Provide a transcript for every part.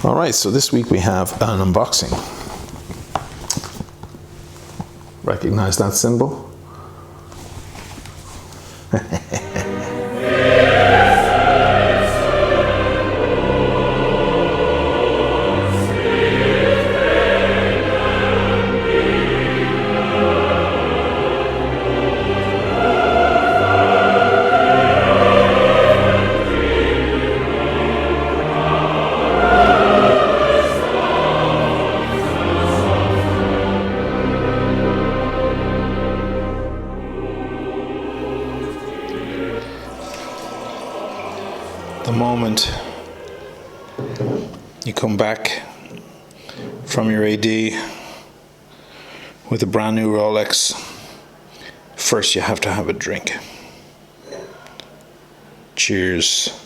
All right, so this week we have an unboxing. Recognize that symbol? The moment you come back from your AD with a brand new Rolex, first you have to have a drink. Cheers.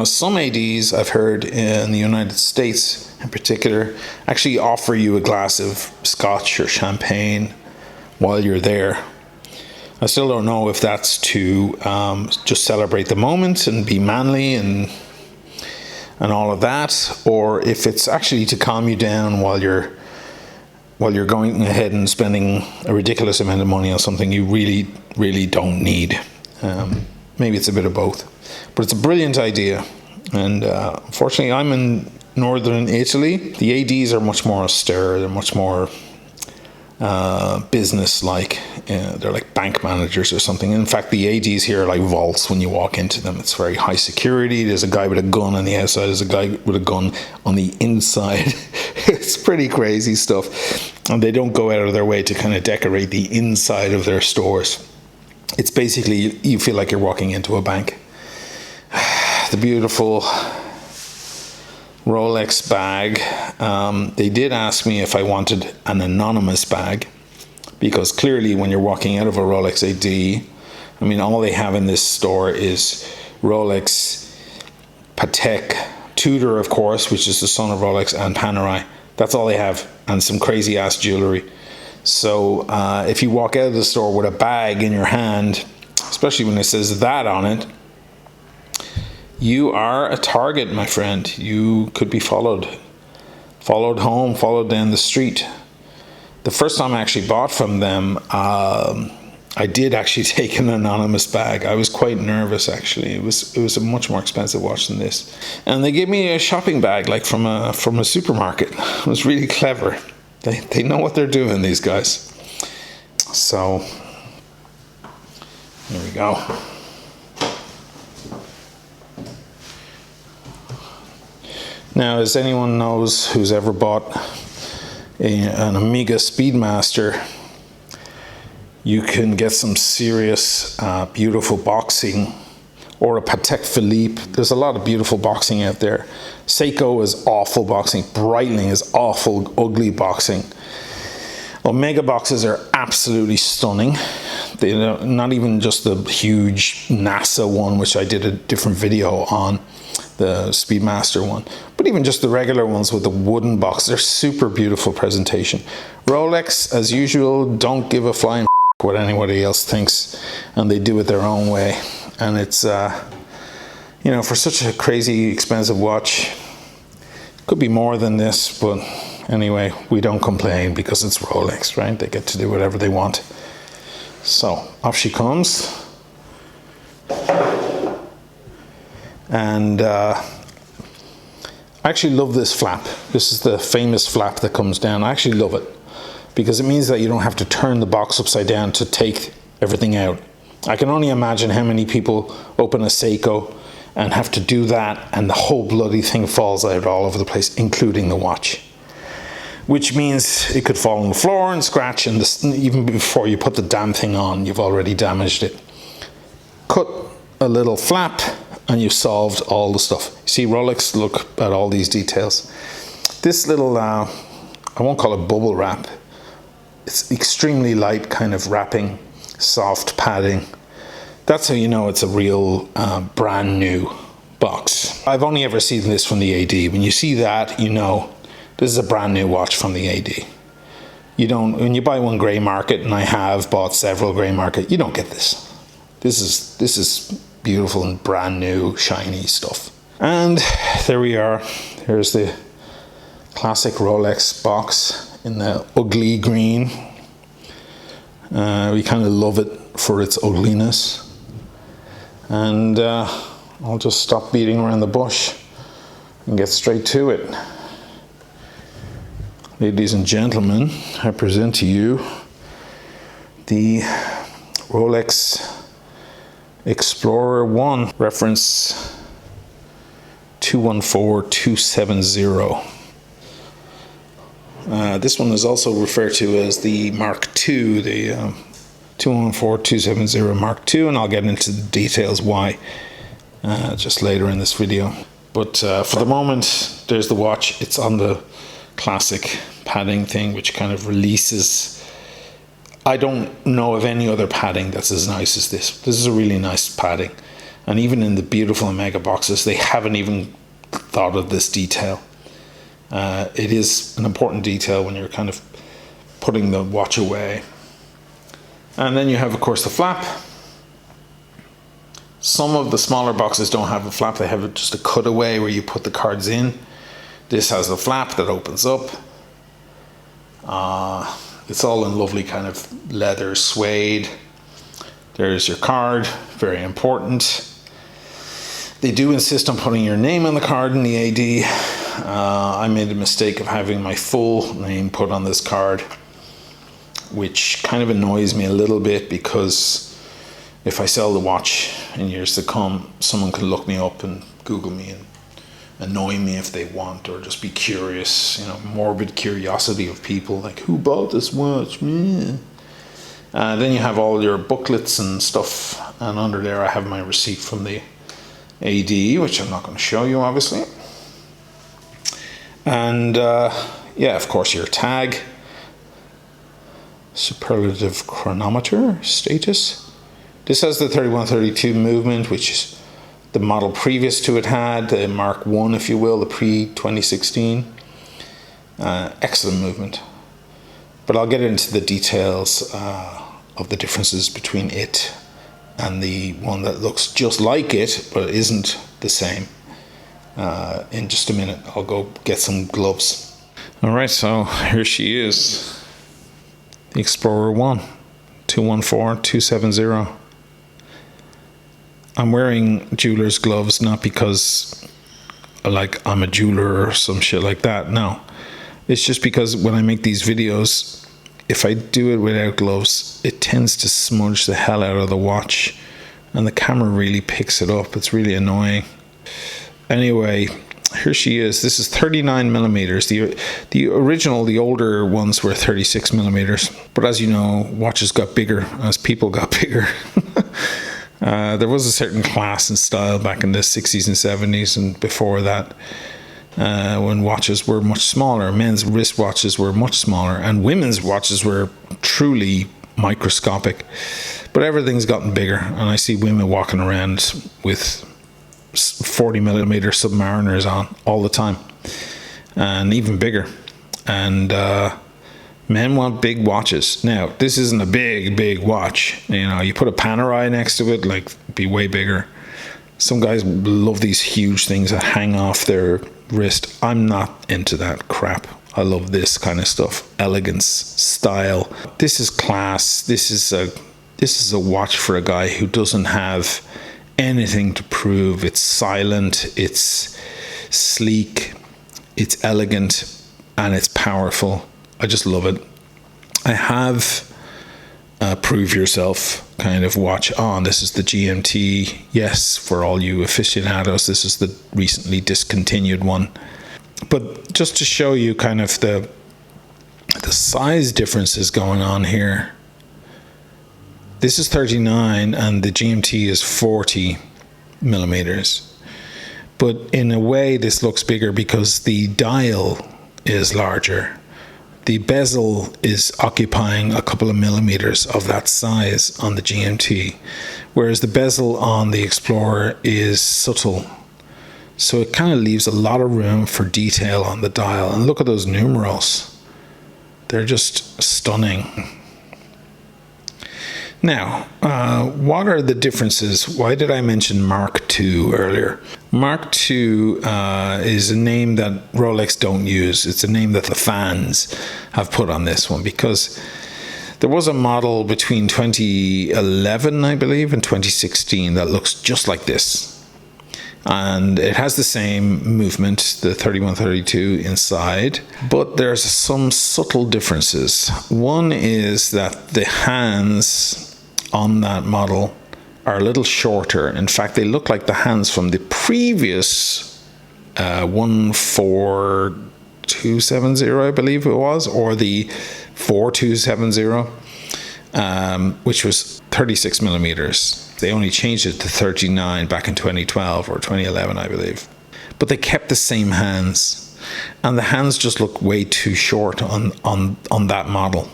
Some ADs I've heard in the United States in particular actually offer you a glass of scotch or champagne while you're there. I still don't know if that's to just celebrate the moment and be manly and all of that, or if it's actually to calm you down while you're going ahead and spending a ridiculous amount of money on something you really don't need. Maybe it's a bit of both, but it's a brilliant idea. And unfortunately, I'm in northern Italy. The ADs are much more austere. They're much more business-like. They're like bank managers or something. In fact, the ADs here are like vaults when you walk into them. It's very high security. There's a guy with a gun on the outside. There's a guy with a gun on the inside. It's pretty crazy stuff. And they don't go out of their way to kind of decorate the inside of their stores. It's basically, you feel like you're walking into a bank. The beautiful Rolex bag. They did ask me if I wanted an anonymous bag, because clearly when you're walking out of a Rolex AD, I mean, all they have in this store is Rolex, Patek, Tudor, of course, which is the son of Rolex, and Panerai. That's all they have, and some crazy ass jewelry. So if you walk out of the store with a bag in your hand, especially when it says that on it, you are a target, my friend. You could be followed home, followed down the street. The first time I actually bought from them, I did actually take an anonymous bag. I was quite nervous, actually. It was a much more expensive watch than this, and they gave me a shopping bag like from a supermarket. It was really clever. They know what they're doing, these guys. So here we go. Now, as anyone knows who's ever bought an Omega Speedmaster, you can get some serious, beautiful boxing, or a Patek Philippe. There's a lot of beautiful boxing out there. Seiko is awful boxing. Breitling is awful, ugly boxing. Omega boxes are absolutely stunning. They're not even just the huge NASA one, which I did a different video on, the Speedmaster one, but even just the regular ones with the wooden box. They're super beautiful presentation. Rolex, as usual, don't give a flying what anybody else thinks, and they do it their own way. And it's for such a crazy expensive watch, could be more than this, but anyway, we don't complain because it's Rolex, right? They get to do whatever they want. So off she comes. And I actually love this flap. This is the famous flap that comes down. I actually love it because it means that you don't have to turn the box upside down to take everything out. I can only imagine how many people open a Seiko and have to do that, and the whole bloody thing falls out all over the place, including the watch. Which means it could fall on the floor and scratch, and even before you put the damn thing on, you've already damaged it. Cut a little flap and you've solved all the stuff. See, Rolex, look at all these details. This little, I won't call it bubble wrap. It's extremely light kind of wrapping, soft padding. That's how you know it's a real brand new box. I've only ever seen this from the AD. When you see that, you know this is a brand new watch from the AD. You don't, when you buy one grey market, and I have bought several grey market, you don't get this. This is beautiful and brand new, shiny stuff. And there we are. There's the classic Rolex box in the ugly green. We kind of love it for its ugliness. And I'll just stop beating around the bush and get straight to it. Ladies and gentlemen, I present to you the Rolex Explorer 1, reference 214270. This one is also referred to as the Mark II, the 214270 Mark II, and I'll get into the details why just later in this video. But for the moment, there's the watch. It's on the classic padding thing, which kind of releases. I don't know of any other padding that's as nice as this. This is a really nice padding. And even in the beautiful Omega boxes, they haven't even thought of this detail. It is an important detail when you're kind of putting the watch away. And then you have, of course, the flap. Some of the smaller boxes don't have a flap. They have just a cutaway where you put the cards in. This has a flap that opens up. It's all in lovely kind of leather suede. There's your card, very important. They do insist on putting your name on the card in the AD. I made a mistake of having my full name put on this card, which kind of annoys me a little bit, because if I sell the watch in years to come, someone can look me up and Google me and annoy me if they want, or just be curious, morbid curiosity of people, like, who bought this watch? Me. Then you have all your booklets and stuff, and under there I have my receipt from the AD, which I'm not going to show you, obviously. And yeah, of course, your tag, superlative chronometer status. This has the 3132 movement, which is the model previous to it had, the Mark I, if you will, the pre-2016. Excellent movement. But I'll get into the details of the differences between it and the one that looks just like it, but isn't the same. In just a minute, I'll go get some gloves. All right, so here she is. The Explorer 1, 214270. I'm wearing jeweler's gloves, not because I'm a jeweler or some shit like that. No, it's just because when I make these videos, if I do it without gloves, it tends to smudge the hell out of the watch, and the camera really picks it up. It's really annoying. Anyway, here she is. This is 39 millimeters. The original, the older ones were 36 millimeters. But as you know, watches got bigger as people got bigger. There was a certain class and style back in the 60s and 70s and before that, when watches were much smaller. Men's wristwatches were much smaller, and women's watches were truly microscopic. But everything's gotten bigger, and I see women walking around with 40 millimeter Submariners on all the time, and even bigger. And men want big watches. Now, this isn't a big watch. You put a Panerai next to it, be way bigger. Some guys love these huge things that hang off their wrist. I'm not into that crap. I love this kind of stuff. Elegance, style. This is class. This is a watch for a guy who doesn't have anything to prove. It's silent, it's sleek, it's elegant, and it's powerful. I just love it. I have a prove yourself kind of watch on. This is the GMT. Yes, for all you aficionados, this is the recently discontinued one. But just to show you kind of the size differences going on here. This is 39 and the GMT is 40 millimeters. But in a way, this looks bigger because the dial is larger. The bezel is occupying a couple of millimeters of that size on the GMT, whereas the bezel on the Explorer is subtle. So it kind of leaves a lot of room for detail on the dial. And look at those numerals. They're just stunning. Now, what are the differences? Why did I mention Mark II earlier? Mark II is a name that Rolex don't use. It's a name that the fans have put on this one, because there was a model between 2011, I believe, and 2016 that looks just like this. And it has the same movement, the 3132 inside, but there's some subtle differences. One is that the hands on that model are a little shorter. In fact, they look like the hands from the previous 14270, I believe it was, or the 4270, which was 36 millimeters. They only changed it to 39 back in 2012 or 2011, I believe. But they kept the same hands, and the hands just look way too short on that model.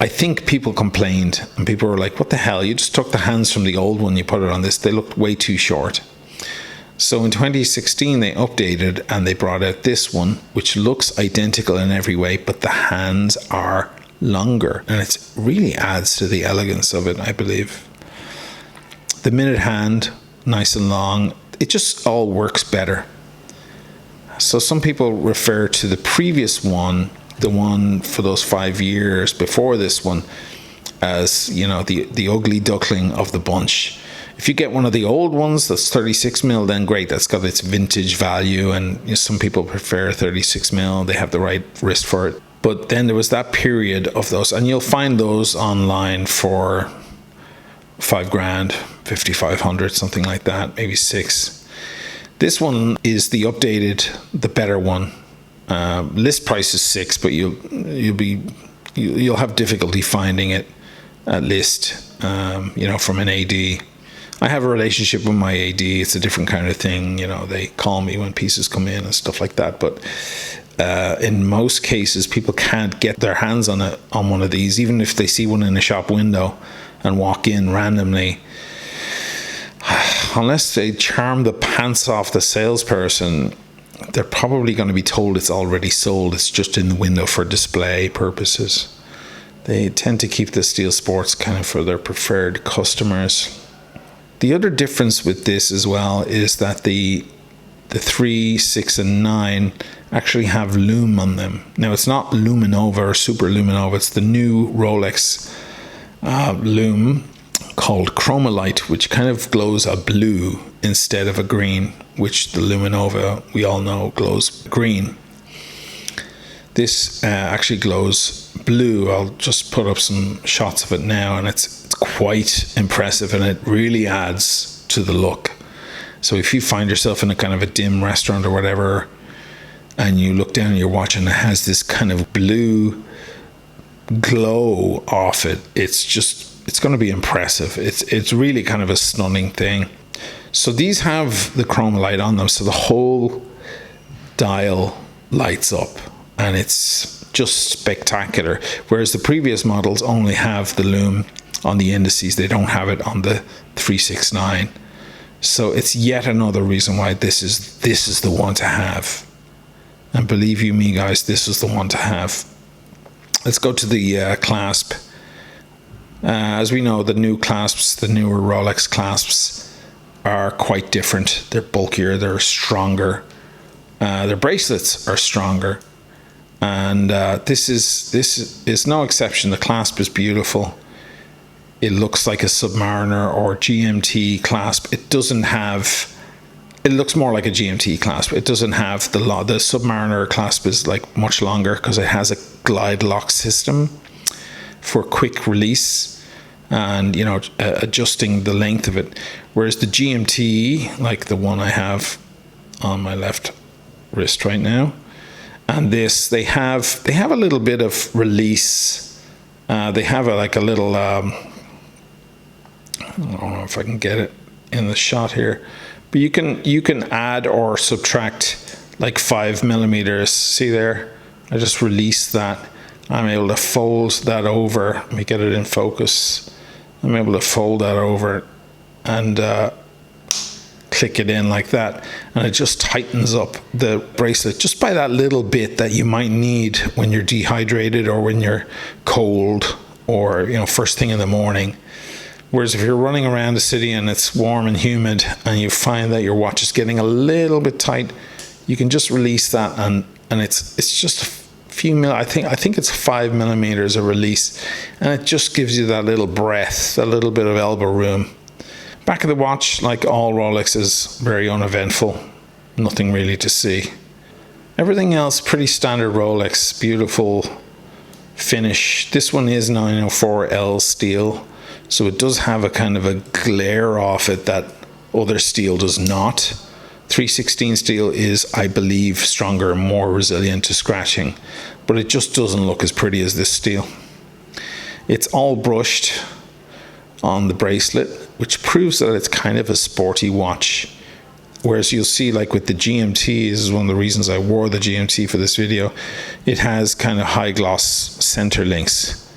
I think people complained, and people were like, what the hell, you just took the hands from the old one, you put it on this. They looked way too short. So in 2016 they updated and they brought out this one, which looks identical in every way, but the hands are longer, and it really adds to the elegance of it, I believe. The minute hand, nice and long, it just all works better. So some people refer to the previous one, the one for those 5 years before this one, as, you know, the ugly duckling of the bunch. If you get one of the old ones that's 36 mil, then great, that's got its vintage value, and you know, some people prefer 36 mil, they have the right wrist for it. But then there was that period of those, and you'll find those online for $5,000, 5,500, something like that, maybe 6. This one is the updated, the better one. List price is 6, but you'll have difficulty finding it at list. You know, from an AD. I have a relationship with my AD. It's a different kind of thing. You know, they call me when pieces come in and stuff like that. But in most cases, people can't get their hands on one of these, even if they see one in a shop window and walk in randomly. Unless they charm the pants off the salesperson, they're probably going to be told it's already sold. It's just in the window for display purposes. They tend to keep the Steel Sports kind of for their preferred customers. The other difference with this as well is that the 3, 6, and 9 actually have lume on them. Now, it's not Luminova or Super Luminova. It's the new Rolex lume called Chromolite, which kind of glows a blue instead of a green, which the Luminova, we all know, glows green. This actually glows blue. I'll just put up some shots of it now, and it's quite impressive, and it really adds to the look. So if you find yourself in a kind of a dim restaurant or whatever, and you look down at your watch and it has this kind of blue glow off it, it's going to be impressive. It's really kind of a stunning thing. So these have the Chromolite on them, so the whole dial lights up, and it's just spectacular. Whereas the previous models only have the lume on the indices, they don't have it on the 369. So it's yet another reason why this is the one to have. And believe you me, guys, this is the one to have. Let's go to the clasp. As we know, the new clasps, the newer Rolex clasps, are quite different. They're bulkier, they're stronger. Their bracelets are stronger. And this is no exception. The clasp is beautiful. It looks like a Submariner or GMT clasp. It looks more like a GMT clasp. It doesn't have the Submariner clasp is like much longer because it has a glide lock system for quick release and, you know, adjusting the length of it. Whereas the GMT, like the one I have on my left wrist right now, and this, they have a little bit of release. They have a little, I don't know if I can get it in the shot here, but you can add or subtract like 5 millimeters. See there? I just released that. I'm able to fold that over. Let me get it in focus. I'm able to fold that over and click it in like that, and it just tightens up the bracelet just by that little bit that you might need when you're dehydrated or when you're cold or, you know, first thing in the morning. Whereas if you're running around the city and it's warm and humid and you find that your watch is getting a little bit tight, you can just release that, and it's just a few I think it's 5 millimeters of release, and it just gives you that little breath, a little bit of elbow room. Back of the watch, like all Rolex, is very uneventful. Nothing really to see. Everything else pretty standard Rolex, beautiful finish. This one is 904L steel, so it does have a kind of a glare off it that other steel does not. 316 steel is, I believe, stronger and more resilient to scratching, but it just doesn't look as pretty as this steel. It's all brushed on the bracelet, which proves that it's kind of a sporty watch. Whereas you'll see, like with the GMT, this is one of the reasons I wore the GMT for this video, it has kind of high gloss center links,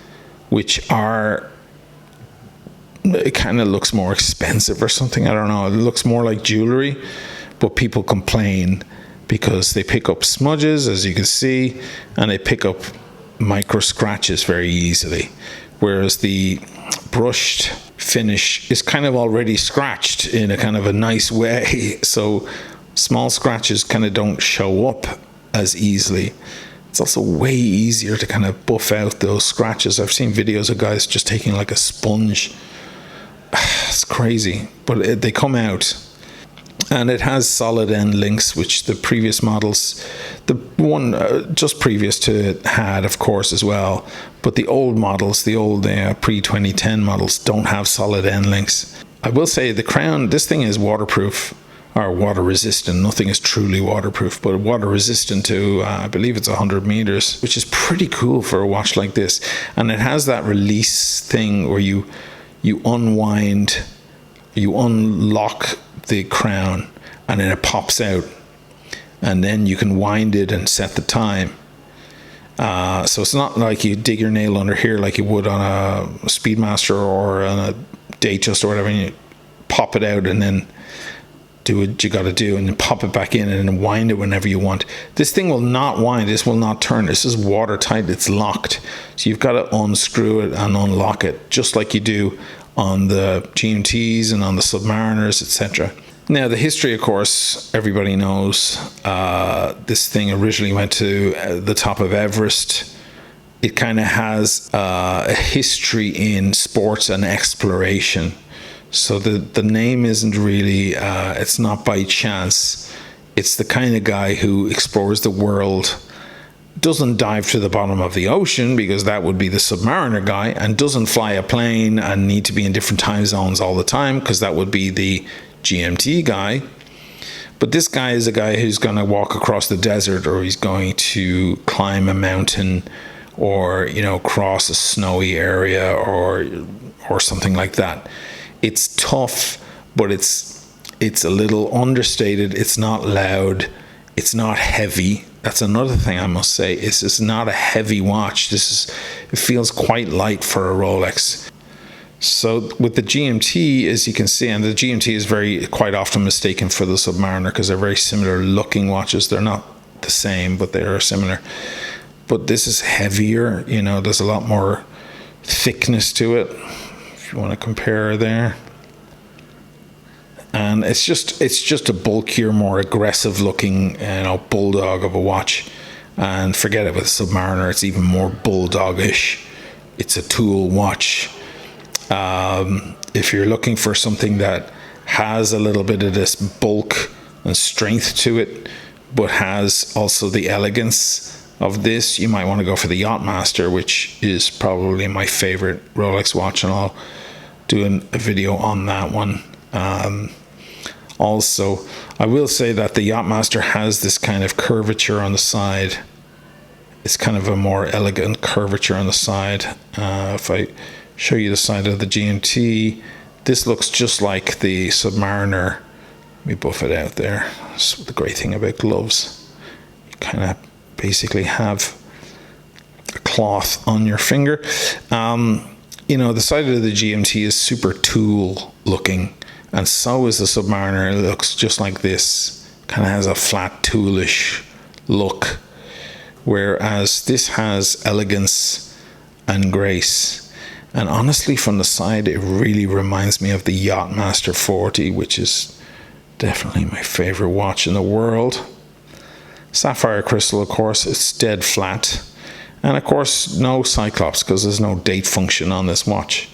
which are, it kind of looks more expensive or something. I don't know. It looks more like jewelry, but people complain because they pick up smudges, as you can see, and they pick up micro scratches very easily. Whereas the brushed finish is kind of already scratched in a kind of a nice way, so small scratches kind of don't show up as easily. It's also way easier to kind of buff out those scratches. I've seen videos of guys just taking like a sponge. It's crazy, but they come out. And it has solid end links, which the previous models, the one just previous to it had, of course, as well. But the old models, the old pre-2010 models, don't have solid end links. I will say the crown, this thing is waterproof, or water resistant. Nothing is truly waterproof, but water resistant to, I believe it's 100 meters, which is pretty cool for a watch like this. And it has that release thing where you unwind, you unlock the crown, and then it pops out, and then you can wind it and set the time. So it's not like you dig your nail under here like you would on a Speedmaster or on a Datejust or whatever, and you pop it out and then do what you got to do, and then pop it back in and then wind it whenever you want. This thing will not wind. This will not turn. This is watertight. It's locked. So you've got to unscrew it and unlock it, just like you do on the GMTs and on the Submariners, etc. Now, the history, of course, everybody knows. This thing originally went to the top of Everest. It kind of has a history in sports and exploration. So the name isn't really, it's not by chance. It's the kind of guy who explores the world, doesn't dive to the bottom of the ocean because that would be the Submariner guy, and doesn't fly a plane and need to be in different time zones all the time because that would be the GMT guy. But this guy is a guy who's going to walk across the desert, or he's going to climb a mountain, or cross a snowy area, or something like that. It's tough, but it's a little understated. It's not loud. It's not heavy. That's another thing I must say. It's not a heavy watch. It feels quite light for a Rolex. So with the GMT, as you can see, and the GMT is quite often mistaken for the Submariner because they're very similar looking watches. They're not the same, but they are similar. But this is heavier. There's a lot more thickness to it, if you want to compare there. And it's just a bulkier, more aggressive looking, bulldog of a watch. And forget it, with Submariner, it's even more bulldogish. It's a tool watch. If you're looking for something that has a little bit of this bulk and strength to it, but has also the elegance of this, you might want to go for the Yachtmaster, which is probably my favorite Rolex watch, and I'll do a video on that one. Also, I will say that the Yachtmaster has this kind of curvature on the side. It's kind of a more elegant curvature on the side. If I show you the side of the GMT, this looks just like the Submariner. Let me buff it out there. That's the great thing about gloves. You kind of basically have a cloth on your finger. The side of the GMT is super tool looking, and so is the Submariner. It looks just like this, kind of has a flat toolish look, whereas this has elegance and grace. And honestly, from the side, it really reminds me of the Yachtmaster 40, which is definitely my favorite watch in the world. Sapphire crystal, of course, it's dead flat. And of course, no Cyclops, because there's no date function on this watch.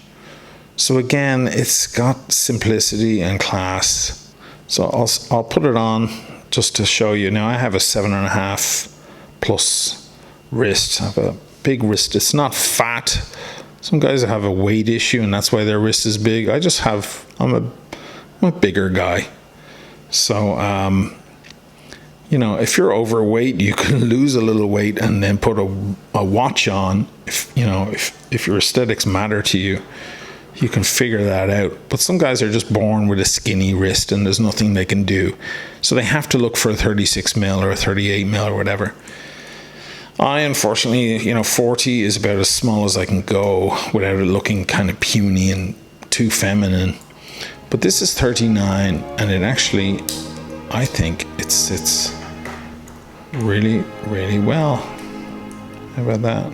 So again, it's got simplicity and class. So I'll put it on just to show you. Now I have a 7.5 plus wrist. I have a big wrist. It's not fat. Some guys have a weight issue and that's why their wrist is big. I'm a bigger guy. So, if you're overweight, you can lose a little weight and then put a watch on. If your aesthetics matter to you, you can figure that out. But some guys are just born with a skinny wrist and there's nothing they can do. So they have to look for a 36 mil or a 38 mil or whatever. I, unfortunately, 40 is about as small as I can go without it looking kind of puny and too feminine. But this is 39 and it actually, I think it sits really, really well. How about that?